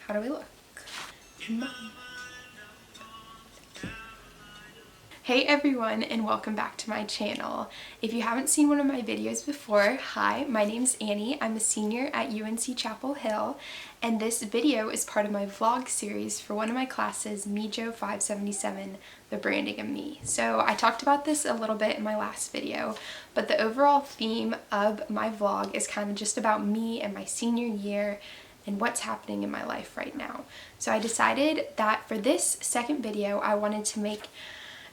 How do we look? Hey everyone, and welcome back to my channel. If you haven't seen one of my videos before, hi, my name's Annie. I'm a senior at UNC-Chapel Hill, and this video is part of my vlog series for one of my classes, MEJO 577, The Branding of Me. So I talked about this a little bit in my last video, but the overall theme of my vlog is kind of just about me and my senior year and what's happening in my life right now. So I decided that for this second video, I wanted to make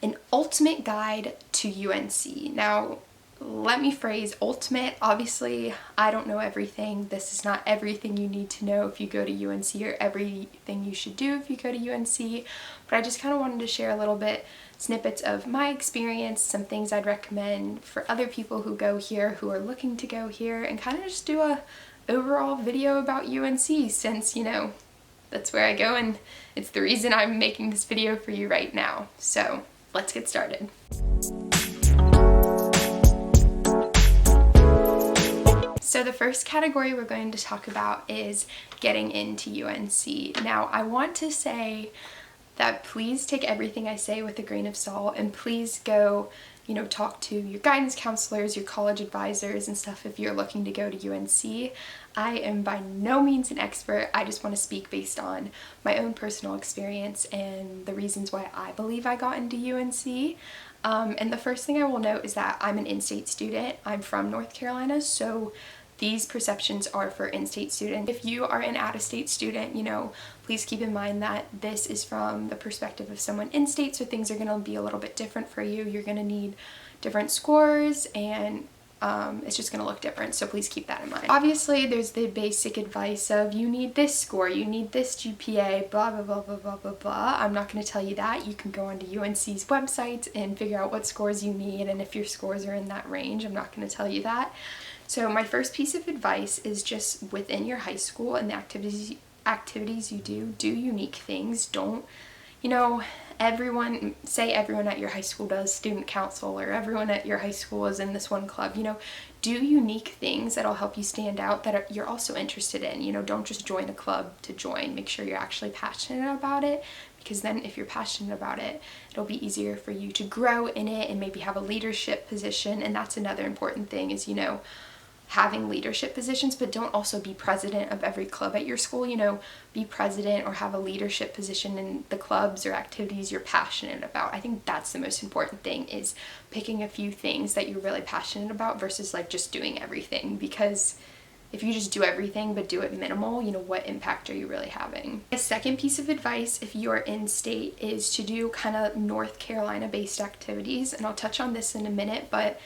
an ultimate guide to UNC. Now, let me phrase ultimate. Obviously, I don't know everything. This is not everything you need to know if you go to UNC or everything you should do if you go to UNC, but I just kind of wanted to share a little bit snippets of my experience, some things I'd recommend for other people who go here, who are looking to go here, and kind of just do a overall video about UNC since, you know, that's where I go and it's the reason I'm making this video for you right now. So let's get started. So the first category we're going to talk about is getting into UNC. Now, I want to say that please take everything I say with a grain of salt, and please go, you know, talk to your guidance counselors, your college advisors and stuff if you're looking to go to UNC. I am by no means an expert. I just want to speak based on my own personal experience and the reasons why I believe I got into UNC. And the first thing I will note is that I'm an in-state student. I'm from North Carolina, so these perceptions are for in-state students. If you are an out-of-state student, you know, please keep in mind that this is from the perspective of someone in-state, so things are going to be a little bit different for you. You're going to need different scores, and it's just going to look different, so please keep that in mind. Obviously, there's the basic advice of you need this score, you need this GPA, blah, blah, blah, blah, blah, blah, blah. I'm not going to tell you that. You can go onto UNC's website and figure out what scores you need, and if your scores are in that range, I'm not going to tell you that. So my first piece of advice is just within your high school and the activities you do unique things. Don't, you know, everyone at your high school does student council, or everyone at your high school is in this one club. You know, do unique things that'll help you stand out that you're also interested in. You know, don't just join a club to join. Make sure you're actually passionate about it, because then if you're passionate about it, it'll be easier for you to grow in it and maybe have a leadership position. And that's another important thing is, you know, having leadership positions, but don't also be president of every club at your school. You know, be president or have a leadership position in the clubs or activities you're passionate about. I think that's the most important thing, is picking a few things that you're really passionate about versus like just doing everything, because if you just do everything but do it minimal, you know, what impact are you really having? My second piece of advice, if you're in state, is to do kind of North Carolina based activities, and I'll touch on this in a minute, but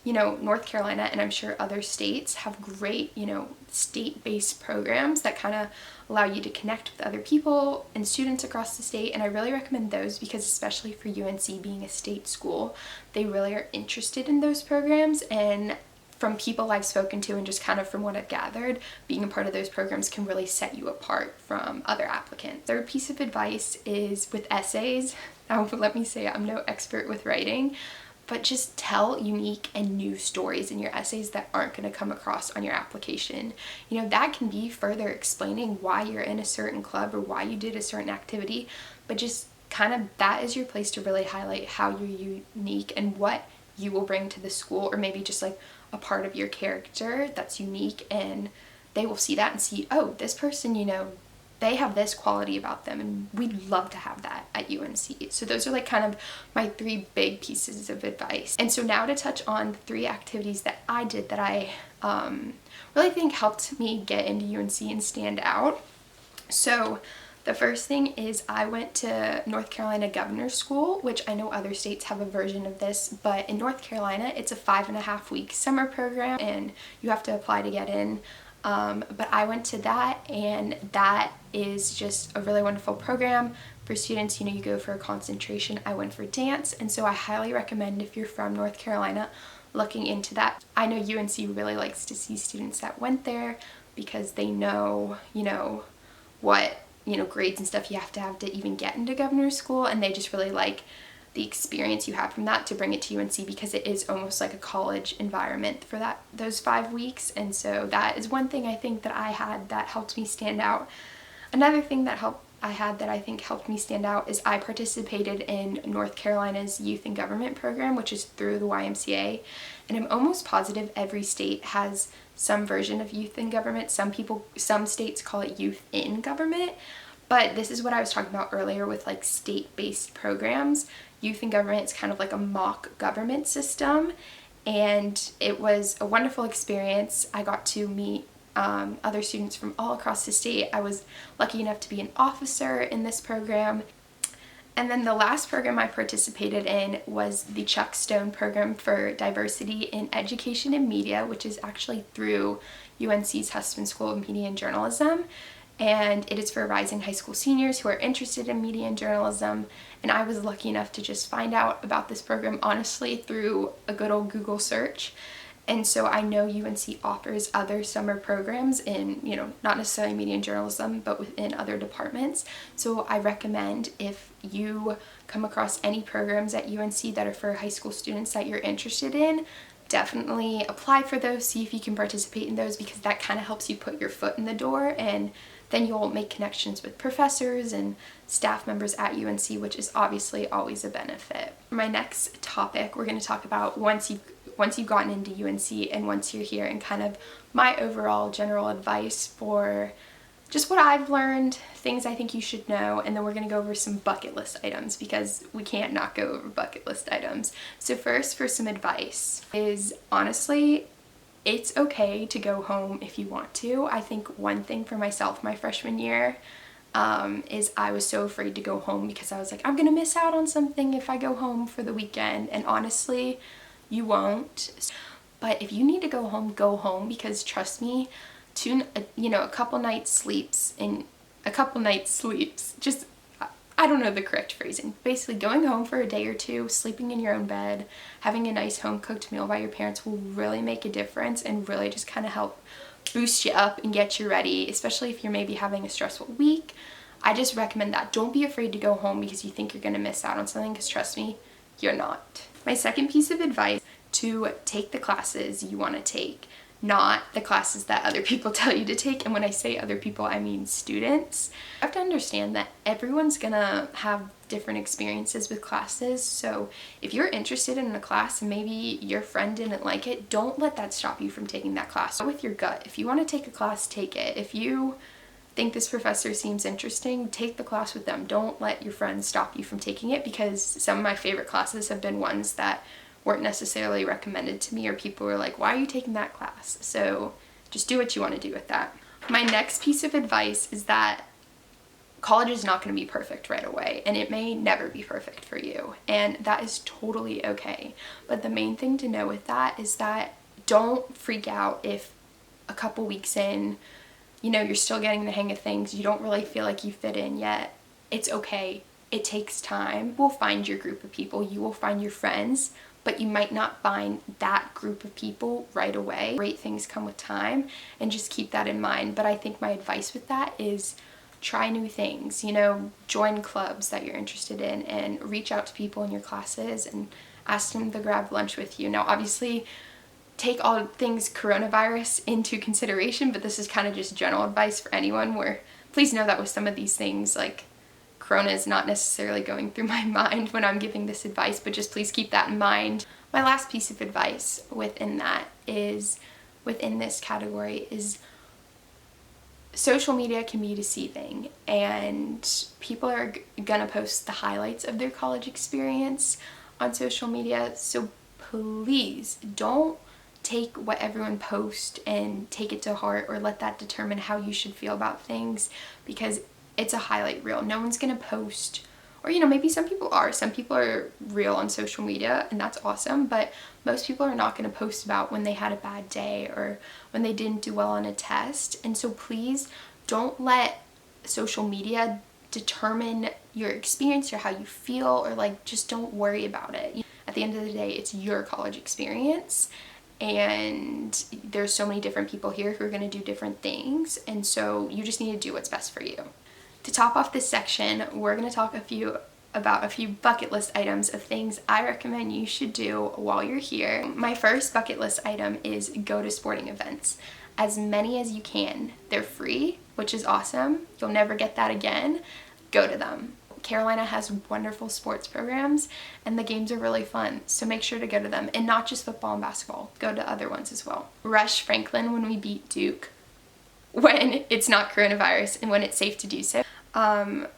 you know, North Carolina, and I'm sure other states, have great, you know, state-based programs that kind of allow you to connect with other people and students across the state, and I really recommend those because especially for UNC being a state school, they really are interested in those programs, and from people I've spoken to and just kind of from what I've gathered, being a part of those programs can really set you apart from other applicants. Third piece of advice is with essays. Now, let me say I'm no expert with writing, but just tell unique and new stories in your essays that aren't going to come across on your application. You know, that can be further explaining why you're in a certain club or why you did a certain activity, but just kind of that is your place to really highlight how you're unique and what you will bring to the school, or maybe just like a part of your character that's unique, and they will see that and see, oh, this person, you know, they have this quality about them, and we'd love to have that at UNC. So those are like kind of my three big pieces of advice. And so now to touch on the three activities that I did that I really think helped me get into UNC and stand out. So the first thing is I went to North Carolina Governor's School, which I know other states have a version of this, but in North Carolina, it's a 5.5-week summer program, and you have to apply to get in. But I went to that, and that is just a really wonderful program for students. You know, you go for a concentration. I went for dance, and so I highly recommend, if you're from North Carolina, looking into that. I know UNC really likes to see students that went there because they know, you know, what, you know, grades and stuff you have to even get into governor's school, and they just really like the experience you have from that to bring it to UNC, because it is almost like a college environment for those 5 weeks. And so that is one thing I think that I had that helped me stand out. Another thing that I think helped me stand out is I participated in North Carolina's Youth in Government program, which is through the YMCA, and I'm almost positive every state has some version of youth in government. Some states call it youth in government, but this is what I was talking about earlier with like state-based programs. Youth in government is kind of like a mock government system, and it was a wonderful experience. I got to meet other students from all across the state. I was lucky enough to be an officer in this program. And then the last program I participated in was the Chuck Stone program for diversity in education and media, which is actually through UNC's Hussman School of Media and Journalism. And it is for rising high school seniors who are interested in media and journalism. And I was lucky enough to just find out about this program honestly through a good old Google search. And so I know UNC offers other summer programs in, not necessarily media and journalism, but within other departments. So I recommend, if you come across any programs at UNC that are for high school students that you're interested in, definitely apply for those, see if you can participate in those, because that kind of helps you put your foot in the door, and then you'll make connections with professors and staff members at UNC, which is obviously always a benefit. For my next topic, we're going to talk about once you've gotten into UNC and once you're here, and kind of my overall general advice for just what I've learned, things I think you should know, and then we're going to go over some bucket list items because we can't not go over bucket list items. So first, for some advice, is honestly, it's okay to go home if you want to. I think one thing for myself my freshman year is I was so afraid to go home because I was like, I'm gonna miss out on something if I go home for the weekend, and honestly, you won't. But if you need to go home, because trust me, a couple nights sleeps, just, I don't know the correct phrasing. Basically, going home for a day or two, sleeping in your own bed, having a nice home-cooked meal by your parents will really make a difference and really just kind of help boost you up and get you ready, especially if you're maybe having a stressful week. I just recommend that. Don't be afraid to go home because you think you're going to miss out on something, because trust me, you're not. My second piece of advice, to take the classes you want to take, not the classes that other people tell you to take. And when I say other people, I mean students. You have to understand that everyone's gonna have different experiences with classes. So if you're interested in a class and maybe your friend didn't like it, don't let that stop you from taking that class. Go with your gut. If you want to take a class, take it. If you think this professor seems interesting, take the class with them. Don't let your friends stop you from taking it, because some of my favorite classes have been ones that weren't necessarily recommended to me, or people were like, why are you taking that class? So just do what you want to do with that. My next piece of advice is that college is not going to be perfect right away, and it may never be perfect for you, and that is totally okay. But the main thing to know with that is that don't freak out if a couple weeks in, you're still getting the hang of things, you don't really feel like you fit in yet. It's okay. It takes time. You will find your group of people, you will find your friends, but you might not find that group of people right away. Great things come with time, and just keep that in mind. But I think my advice with that is try new things, join clubs that you're interested in, and reach out to people in your classes and ask them to grab lunch with you. Now, obviously, take all things coronavirus into consideration, but this is kind of just general advice for anyone, where please know that with some of these things, like, Corona is not necessarily going through my mind when I'm giving this advice, but just please keep that in mind. My last piece of advice within this category is social media can be deceiving, and people are gonna post the highlights of their college experience on social media, so please don't take what everyone posts and take it to heart, or let that determine how you should feel about things, because it's a highlight reel. No one's gonna post, or maybe some people are. Some people are real on social media, and that's awesome, but most people are not gonna post about when they had a bad day or when they didn't do well on a test. And so please don't let social media determine your experience or how you feel, or just don't worry about it. At the end of the day, it's your college experience, and there's so many different people here who are gonna do different things, and so you just need to do what's best for you. To top off this section, we're going to talk about a few bucket list items of things I recommend you should do while you're here. My first bucket list item is go to sporting events. As many as you can. They're free, which is awesome. You'll never get that again. Go to them. Carolina has wonderful sports programs and the games are really fun, so make sure to go to them, and not just football and basketball. Go to other ones as well. Rush Franklin when we beat Duke, when it's not coronavirus and when it's safe to do so.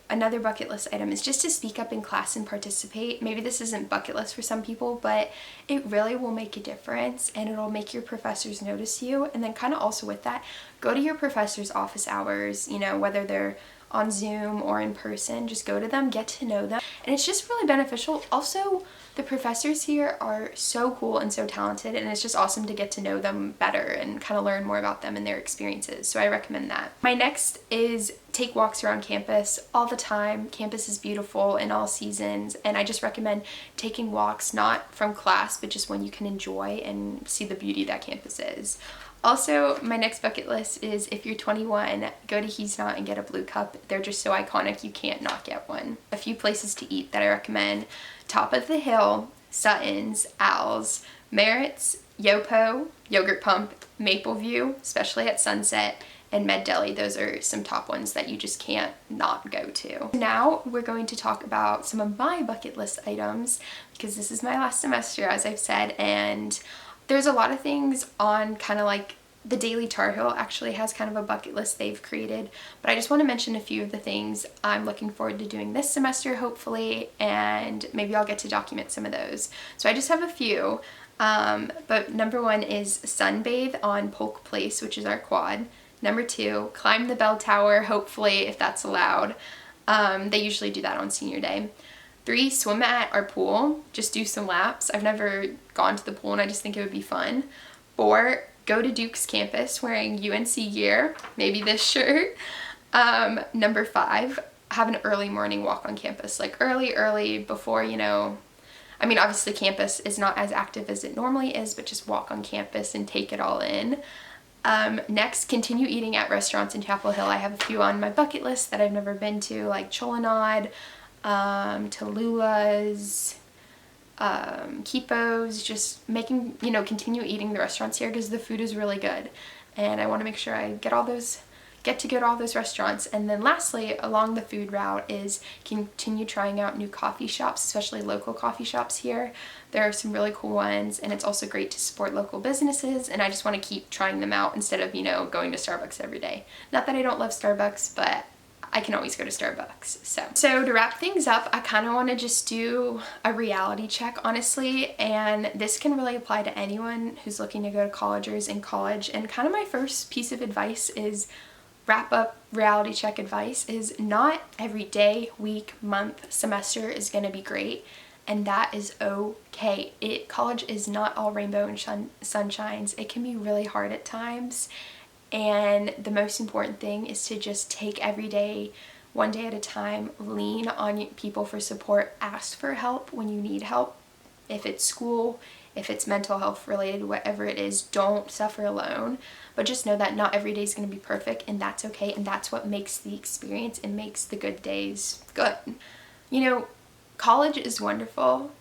Another bucket list item is just to speak up in class and participate. Maybe this isn't bucket list for some people, but it really will make a difference and it'll make your professors notice you. And then kind of also with that, go to your professors' office hours, you know, whether they're on Zoom or in person, just go to them, get to know them, and it's just really beneficial. Also, the professors here are so cool and so talented, and it's just awesome to get to know them better and kind of learn more about them and their experiences, so I recommend that. My next is take walks around campus all the time. Campus is beautiful in all seasons, and I just recommend taking walks not from class, but just when you can enjoy and see the beauty that campus is. Also, my next bucket list is if you're 21, go to He's Not and get a blue cup. They're just so iconic, you can't not get one. A few places to eat that I recommend: Top of the Hill, Sutton's, Al's, Merritt's, Yopo, Yogurt Pump, Maple View, especially at sunset, and Med Deli. Those are some top ones that you just can't not go to. Now we're going to talk about some of my bucket list items, because this is my last semester, as I've said, and there's a lot of things on kind of like the Daily Tar Heel actually has kind of a bucket list they've created, but I just want to mention a few of the things I'm looking forward to doing this semester, hopefully, and maybe I'll get to document some of those. So I just have a few, but number one is sunbathe on Polk Place, which is our quad. Number two, climb the bell tower, hopefully, if that's allowed. They usually do that on senior day. 3, swim at our pool, just do some laps. I've never gone to the pool and I just think it would be fun. 4, go to Duke's campus wearing UNC gear, maybe this shirt. Number 5, have an early morning walk on campus, like early before, you know, I mean, obviously campus is not as active as it normally is, but just walk on campus and take it all in. Next, continue eating at restaurants in Chapel Hill. I have a few on my bucket list that I've never been to, like Cholanad, Tallulah's, Kipo's, just making, you know, continue eating the restaurants here because the food is really good, and I want to make sure I get to go to all those restaurants. And then lastly, along the food route is continue trying out new coffee shops, especially local coffee shops here. There are some really cool ones, and it's also great to support local businesses, and I just want to keep trying them out instead of, you know, going to Starbucks every day. Not that I don't love Starbucks, but I can always go to Starbucks. So to wrap things up, I kind of want to just do a reality check, honestly, and this can really apply to anyone who's looking to go to college or is in college. And kind of my first piece of advice is, wrap up reality check advice, is not every day, week, month, semester is going to be great, and that is okay. College is not all rainbow and sunshines. It can be really hard at times. And the most important thing is to just take every day, one day at a time, lean on people for support, ask for help when you need help. If it's school, if it's mental health related, whatever it is, don't suffer alone. But just know that not every day is going to be perfect, and that's okay, and that's what makes the experience and makes the good days good. You know, college is wonderful,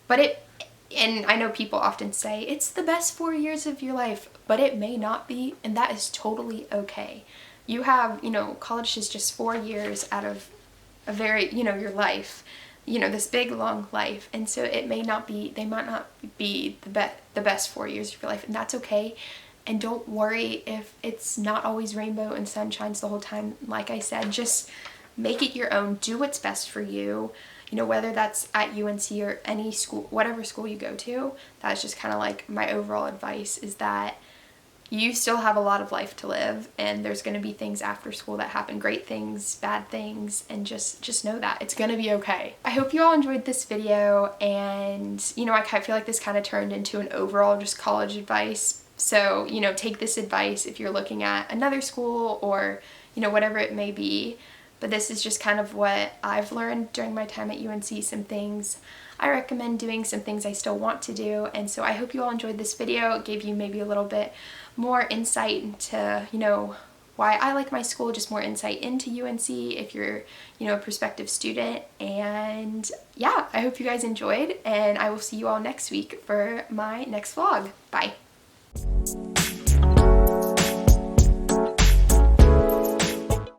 but and I know people often say it's the best 4 years of your life, but it may not be, and that is totally okay. You have, you know, college is just 4 years out of a very, you know, your life, you know, this big long life, and so they might not be the best 4 years of your life, and that's okay. And don't worry if it's not always rainbow and sunshines the whole time. Like I said, just make it your own, do what's best for you. You know, whether that's at UNC or any school, whatever school you go to, that's just kind of like my overall advice, is that you still have a lot of life to live, and there's going to be things after school that happen, great things, bad things, and just know that it's going to be okay. I hope you all enjoyed this video, and, you know, I feel like this kind of turned into an overall just college advice. So, you know, take this advice if you're looking at another school or, you know, whatever it may be. But this is just kind of what I've learned during my time at UNC, some things I recommend doing, some things I still want to do. And so I hope you all enjoyed this video. It gave you maybe a little bit more insight into, you know, why I like my school, just more insight into UNC if you're, you know, a prospective student. And yeah, I hope you guys enjoyed, and I will see you all next week for my next vlog. Bye.